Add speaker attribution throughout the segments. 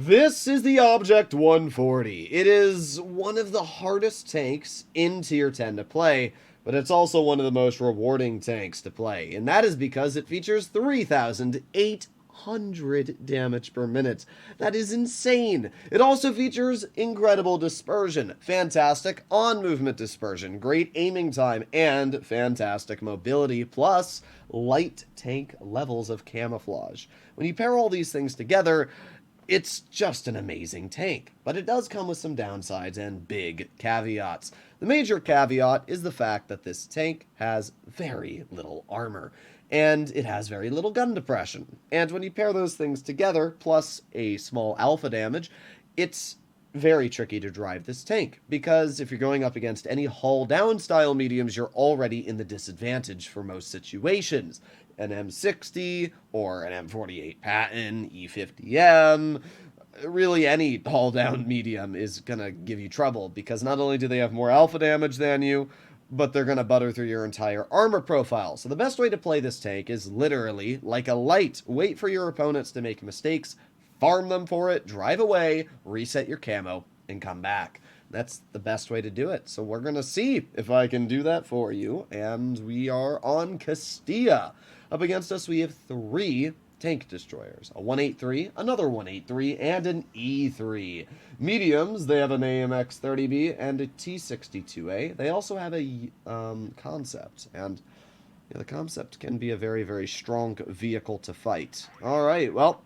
Speaker 1: This is the Object 140. It is one of the hardest tanks in Tier 10 to play, but it's also one of the most rewarding tanks to play, and that is because it features 3,800 damage per minute. That is insane. It also features incredible dispersion, fantastic on-movement dispersion, great aiming time, and fantastic mobility, plus light tank levels of camouflage. When you pair all these things together, it's just an amazing tank, but it does come with some downsides and big caveats. The major caveat is the fact that this tank has very little armor, and it has very little gun depression. And when you pair those things together, plus a small alpha damage, it's very tricky to drive this tank, because if you're going up against any hull down style mediums, you're already in the disadvantage for most situations. An M60 or an M48 Patton, E50M, really any hull down medium is going to give you trouble, because not only do they have more alpha damage than you, but they're going to butter through your entire armor profile. So the best way to play this tank is literally like a light. Wait for your opponents to make mistakes, farm them for it, drive away, reset your camo, and come back. That's the best way to do it. So we're going to see if I can do that for you. And we are on Castilla. Up against us, we have 3 tank destroyers. A 183, another 183, and an E3. Mediums, they have an AMX-30B and a T-62A. They also have a concept. And yeah, the concept can be a very, very strong vehicle to fight. All right, well,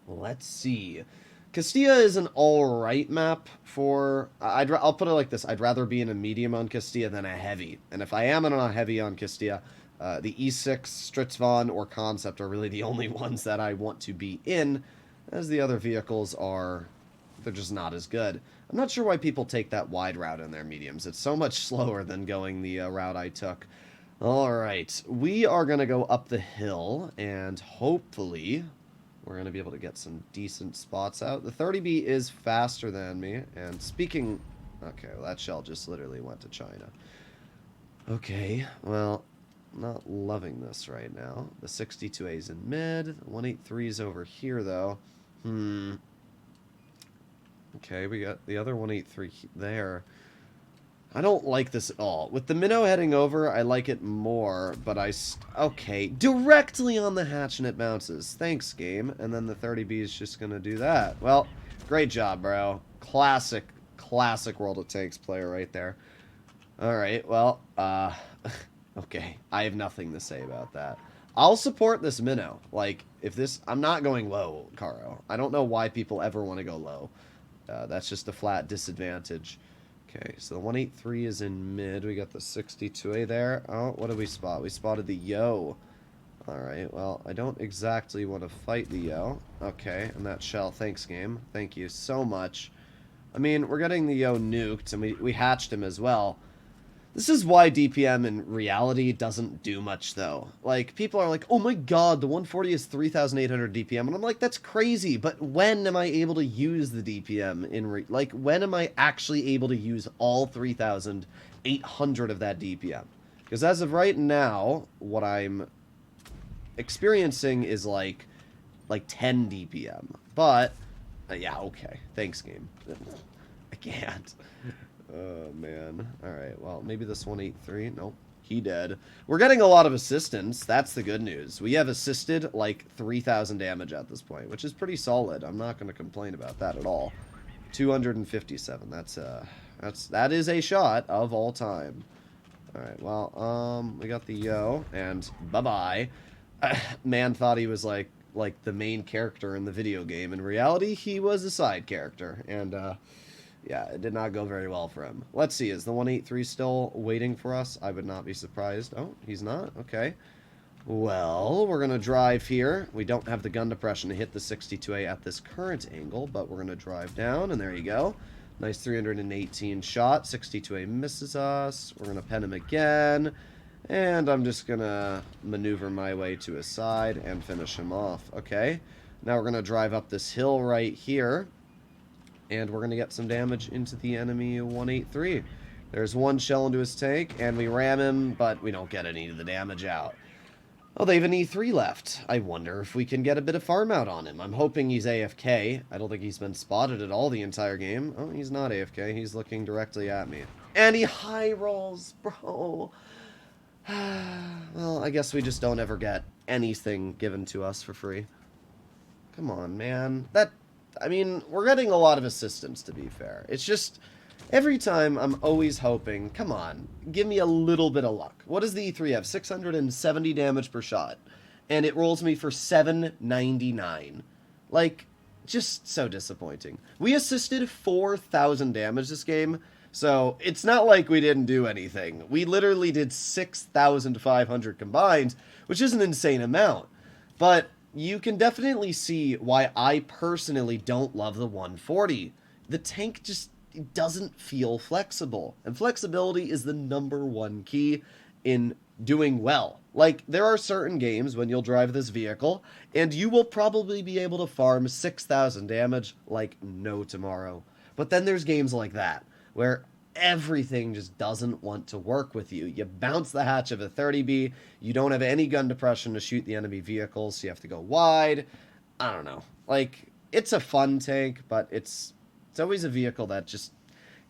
Speaker 1: let's see. Castilla is an alright map for... I'll put it like this. I'd rather be in a medium on Castilla than a heavy. And if I am in a heavy on Castilla, the E6, Stritzvon, or Concept are really the only ones that I want to be in, as the other vehicles are... they're just not as good. I'm not sure why people take that wide route in their mediums. It's so much slower than going the route I took. Alright, we are going to go up the hill, and hopefully we're going to be able to get some decent spots out. The 30B is faster than me, and speaking... okay, well, that shell just literally went to China. Okay, well, not loving this right now. The 62A is in mid. The 183 is over here, though. Okay, we got the other 183 there. I don't like this at all. With the minnow heading over, I like it more, but okay, directly on the hatch and it bounces. Thanks, game. And then the 30B is just going to do that. Well, great job, bro. Classic World of Tanks player right there. Alright, well, okay. I have nothing to say about that. I'll support this minnow. Like, if this... I'm not going low, Caro. I don't know why people ever want to go low. That's just a flat disadvantage. Okay, so the 183 is in mid. We got the 62A there. Oh, what did we spot? We spotted the Yo. Alright, well, I don't exactly want to fight the Yo. Okay, and that shell. Thanks, game. Thank you so much. I mean, we're getting the Yo nuked, and we hatched him as well. This is why DPM in reality doesn't do much, though. Like, people are like, oh my god, the 140 is 3,800 DPM. And I'm like, that's crazy, but when am I able to use the DPM like, when am I actually able to use all 3,800 of that DPM? Because as of right now, what I'm experiencing is, like 10 DPM. But, yeah, okay. Thanks, game. I can't. Oh, man. Alright, well, maybe this 183. Nope. He dead. We're getting a lot of assistance. That's the good news. We have assisted, like, 3,000 damage at this point, which is pretty solid. I'm not going to complain about that at all. 257. That is a shot of all time. Alright, well, we got the Yo, and bye-bye. Man thought he was, like the main character in the video game. In reality, he was a side character, and, yeah, it did not go very well for him. Let's see, is the 183 still waiting for us? I would not be surprised. Oh, he's not? Okay. Well, we're going to drive here. We don't have the gun depression to hit the 62A at this current angle, but we're going to drive down, and there you go. Nice 318 shot. 62A misses us. We're going to pen him again. And I'm just going to maneuver my way to his side and finish him off. Okay. Now we're going to drive up this hill right here. And we're going to get some damage into the enemy 183. There's one shell into his tank, and we ram him, but we don't get any of the damage out. Oh, they have an E3 left. I wonder if we can get a bit of farm out on him. I'm hoping he's AFK. I don't think he's been spotted at all the entire game. Oh, he's not AFK. He's looking directly at me. And he high rolls, bro. Well, I guess we just don't ever get anything given to us for free. Come on, man. I mean, we're getting a lot of assistance, to be fair. It's just, every time I'm always hoping, come on, give me a little bit of luck. What does the E3 have? 670 damage per shot. And it rolls me for 799. Like, just so disappointing. We assisted 4,000 damage this game, so it's not like we didn't do anything. We literally did 6,500 combined, which is an insane amount. But you can definitely see why I personally don't love the 140. The tank just doesn't feel flexible. And flexibility is the #1 key in doing well. Like, there are certain games when you'll drive this vehicle, and you will probably be able to farm 6,000 damage like no tomorrow. But then there's games like that, where everything just doesn't want to work with you. You bounce the hatch of a 30B, you don't have any gun depression to shoot the enemy vehicles, so you have to go wide. I don't know. Like, it's a fun tank, but it's always a vehicle that just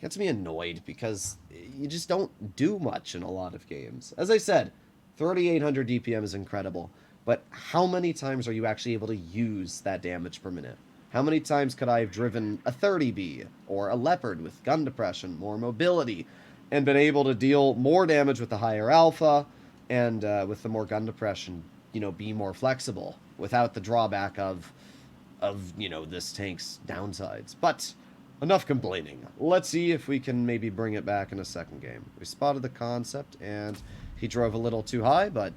Speaker 1: gets me annoyed because you just don't do much in a lot of games. As I said, 3,800 DPM is incredible, but how many times are you actually able to use that damage per minute? How many times could I have driven a 30B or a Leopard with gun depression, more mobility, and been able to deal more damage with the higher alpha and with the more gun depression, you know, be more flexible without the drawback of you know, this tank's downsides. But enough complaining. Let's see if we can maybe bring it back in a second game. We spotted the concept, and he drove a little too high, but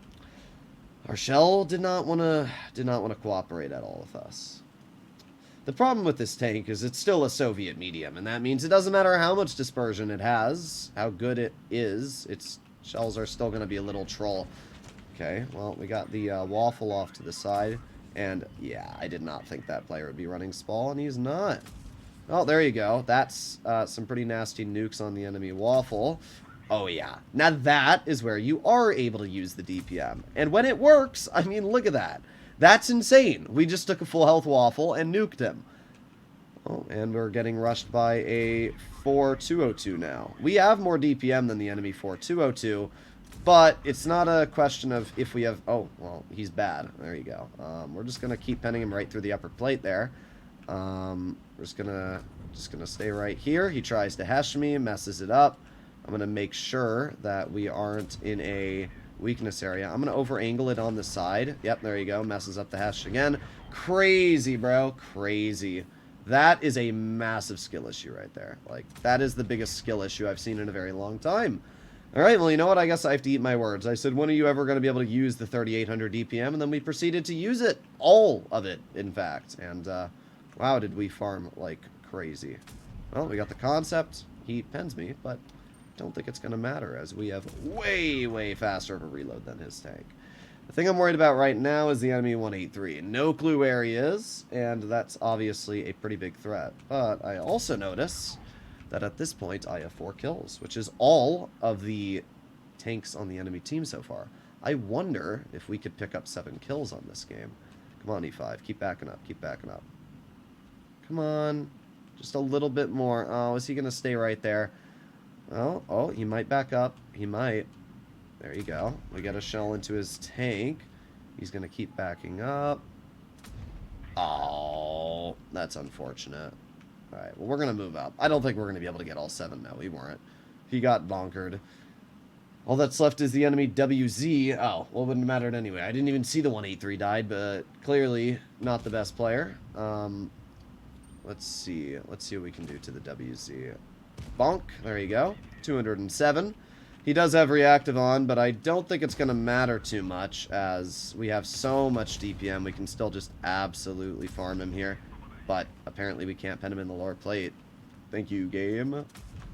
Speaker 1: our shell did not want to cooperate at all with us. The problem with this tank is it's still a Soviet medium, and that means it doesn't matter how much dispersion it has, how good it is, its shells are still going to be a little troll. Okay, well, we got the waffle off to the side, and yeah, I did not think that player would be running Spall, and he's not. Oh, there you go. That's some pretty nasty nukes on the enemy waffle. Oh, yeah. Now that is where you are able to use the DPM. And when it works, I mean, look at that. That's insane. We just took a full health waffle and nuked him. Oh, and we're getting rushed by a 4202 now. We have more DPM than the enemy 4202, but it's not a question of if we have... Oh, well, he's bad. There you go. We're just going to keep penning him right through the upper plate there. We're just gonna stay right here. He tries to hesh me, messes it up. I'm gonna make sure that we aren't in a weakness area. I'm gonna over angle it on the side. Yep, there you go. Messes up the hesh again. Crazy, bro. Crazy. That is a massive skill issue right there. Like, that is the biggest skill issue I've seen in a very long time. Alright, well, you know what? I guess I have to eat my words. I said, when are you ever going to be able to use the 3,800 DPM? And then we proceeded to use it. All of it, in fact. And, wow, did we farm like crazy. Well, we got the concept. He pens me, but don't think it's going to matter as we have way, way faster of a reload than his tank. The thing I'm worried about right now is the enemy 183. No clue where he is, and that's obviously a pretty big threat. But I also notice that at this point I have 4 kills, which is all of the tanks on the enemy team so far. I wonder if we could pick up 7 kills on this game. Come on, E5. Keep backing up. Keep backing up. Come on. Just a little bit more. Oh, is he going to stay right there? Oh, he might back up. He might. There you go. We got a shell into his tank. He's going to keep backing up. Oh, that's unfortunate. Alright, well, we're going to move up. I don't think we're going to be able to get all 7 now. We weren't. He got bonkered. All that's left is the enemy WZ. Oh, well, it wouldn't have mattered anyway. I didn't even see the 183 died, but clearly not the best player. Let's see. Let's see what we can do to the WZ. Bonk. There you go. 207. He does have reactive on, but I don't think it's going to matter too much as we have so much DPM. We can still just absolutely farm him here. But apparently we can't pen him in the lower plate. Thank you, game.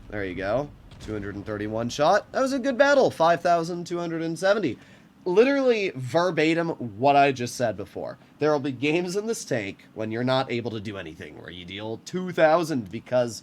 Speaker 1: There you go. 231 shot. That was a good battle. 5,270. Literally verbatim what I just said before. There will be games in this tank when you're not able to do anything, where you deal 2,000 because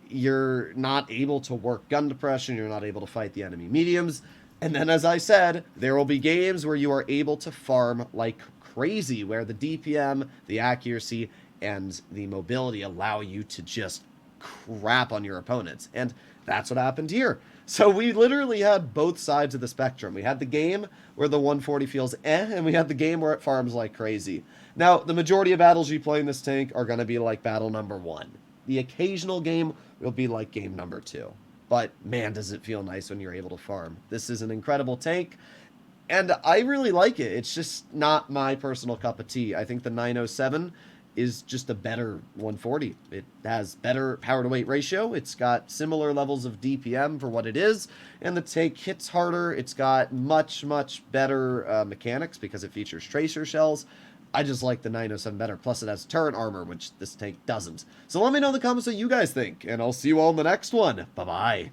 Speaker 1: you're not able to work gun depression, you're not able to fight the enemy mediums. And then, as I said, there will be games where you are able to farm like crazy, where the DPM, the accuracy, and the mobility allow you to just crap on your opponents. And that's what happened here. So we literally had both sides of the spectrum. We had the game where the 140 feels and we had the game where it farms like crazy. Now, the majority of battles you play in this tank are going to be like battle number 1. The occasional game will be like game number 2. But man, does it feel nice when you're able to farm. This is an incredible tank, and I really like it. It's just not my personal cup of tea. I think the 907 is just a better 140. It has better power to weight ratio. It's got similar levels of DPM for what it is, and the tank hits harder. It's got much, much better mechanics because it features tracer shells. I just like the 907 better. Plus, it has turret armor, which this tank doesn't. So let me know in the comments what you guys think, and I'll see you all in the next one. Bye-bye.